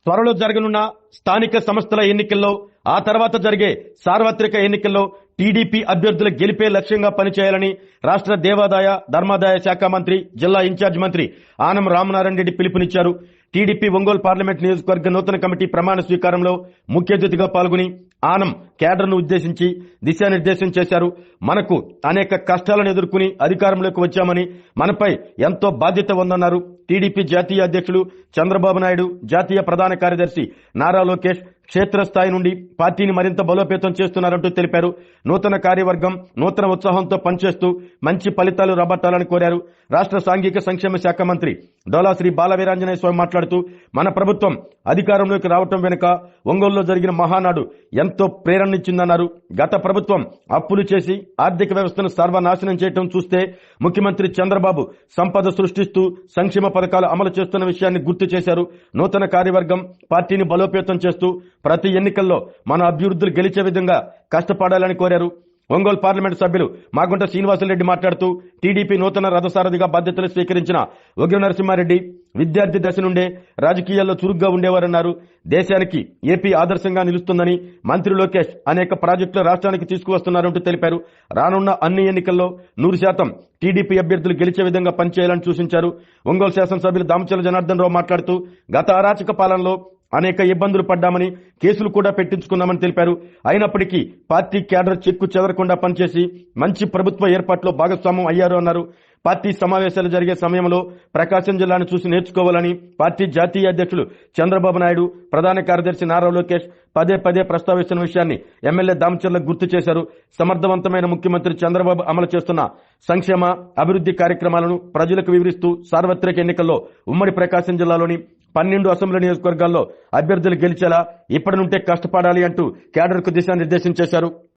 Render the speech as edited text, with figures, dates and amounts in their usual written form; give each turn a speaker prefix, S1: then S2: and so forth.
S1: త్వరలో జరగనున్న స్థానిక సంస్థల ఎన్నికల్లో ఆ తర్వాత జరిగే సార్వత్రిక ఎన్నికల్లో టీడీపీ అభ్యర్థుల గెలిపే లక్ష్యంగా పనిచేయాలని రాష్ట్ర దేవాదాయ ధర్మాదాయ శాఖ మంత్రి జిల్లా ఇన్ఛార్జ్ మంత్రి ఆనం రామనారాయణ రెడ్డి పిలుపునిచ్చారు. టీడీపీ ఒంగోలు పార్లమెంట్ నియోజకవర్గ నూతన కమిటీ ప్రమాణ స్వీకారంలో ముఖ్య అతిథిగా పాల్గొని ఆనం కేడర్ను ఉద్దేశించి దిశానిర్దేశం చేశారు. మనకు అనేక కష్టాలను ఎదుర్కొని అధికారంలోకి వచ్చామని, మనపై ఎంతో బాధ్యత ఉందన్నారు. టీడీపీ జాతీయ అధ్యక్షులు చంద్రబాబు నాయుడు, జాతీయ ప్రధాన కార్యదర్శి నారా లోకేష్ క్షేత్రస్థాయి నుండి పార్టీని మరింత బలోపేతం చేస్తున్నారంటూ తెలిపారు. నూతన కార్యవర్గం నూతన ఉత్సాహంతో పనిచేస్తూ మంచి ఫలితాలు రాబట్టాలని కోరారు. రాష్ట్ర సాంఘిక సంక్షేమ శాఖ మంత్రి డోలా శ్రీ బాలవీరాంజనేయ స్వామి మాట్లాడుతూ మన ప్రభుత్వం అధికారంలోకి రావటం వెనుక ఒంగోలులో జరిగిన మహానాడు ఎంతో ప్రేరణనిచ్చిందన్నారు. గత ప్రభుత్వం అప్పులు చేసి ఆర్థిక వ్యవస్థను సర్వనాశనం చేయడం చూస్తే ముఖ్యమంత్రి చంద్రబాబు సంపద సృష్టిస్తూ సంక్షేమ పథకాలు అమలు చేస్తున్న విషయాన్ని గుర్తు చేశారు. నూతన కార్యవర్గం పార్టీని బలోపేతం చేస్తూ ప్రతి ఎన్నికల్లో మన అభివృద్ధులు గెలిచే విధంగా కష్టపడాలని కోరారు. ఒంగోలు పార్లమెంటు సభ్యులు మాగుంట శ్రీనివాసరెడ్డి మాట్లాడుతూ టీడీపీ నూతన రథసారథిగా బాధ్యతలు స్వీకరించిన ఉగ్ర నరసింహారెడ్డి విద్యార్థి దశ నుండే రాజకీయాల్లో చురుగ్గా ఉండేవారన్నారు. దేశానికి ఏపీ ఆదర్శంగా నిలుస్తుందని మంత్రి లోకేష్ అనేక ప్రాజెక్టులు రాష్ట్రానికి తీసుకువస్తున్నారంటూ తెలిపారు. రానున్న అన్ని ఎన్నికల్లో 100% టీడీపీ అభ్యర్థులు గెలిచే విధంగా పనిచేయాలని సూచించారు. ఒంగోలు శాసనసభ్యులు దామచల జనార్దన్ రావు మాట్లాడుతూ గత అరాచక పాలనలో అనేక ఇబ్బందులు పడ్డామని, కేసులు కూడా పెట్టించుకున్నామని తెలిపారు. అయినప్పటికీ పార్టీ క్యాడర్ చెక్కు చెదరకుండా పనిచేసి మంచి ప్రభుత్వ ఏర్పాట్లో భాగస్వామ్యం అయ్యారు అన్నారు. పార్టీ సమావేశాలు జరిగే సమయంలో ప్రకాశం జిల్లాను చూసి నేర్చుకోవాలని పార్టీ జాతీయ అధ్యక్షులు చంద్రబాబు నాయుడు, ప్రధాన కార్యదర్శి నారా లోకేష్ పదే పదే ప్రస్తావిస్తున్న విషయాన్ని ఎమ్మెల్యే దామచర్లకు గుర్తు చేశారు. సమర్థవంతమైన ముఖ్యమంత్రి చంద్రబాబు అమలు చేస్తున్న సంక్షేమ అభివృద్ధి కార్యక్రమాలను ప్రజలకు వివరిస్తూ సార్వత్రిక ఎన్నికల్లో ఉమ్మడి ప్రకాశం జిల్లాలోని 12 అసెంబ్లీ నియోజకవర్గాల్లో అభ్యర్థులు గెలిచేలా ఇప్పటి నుండే కష్టపడాలి అంటూ క్యాడర్కు దిశానిర్దేశం చేశారు.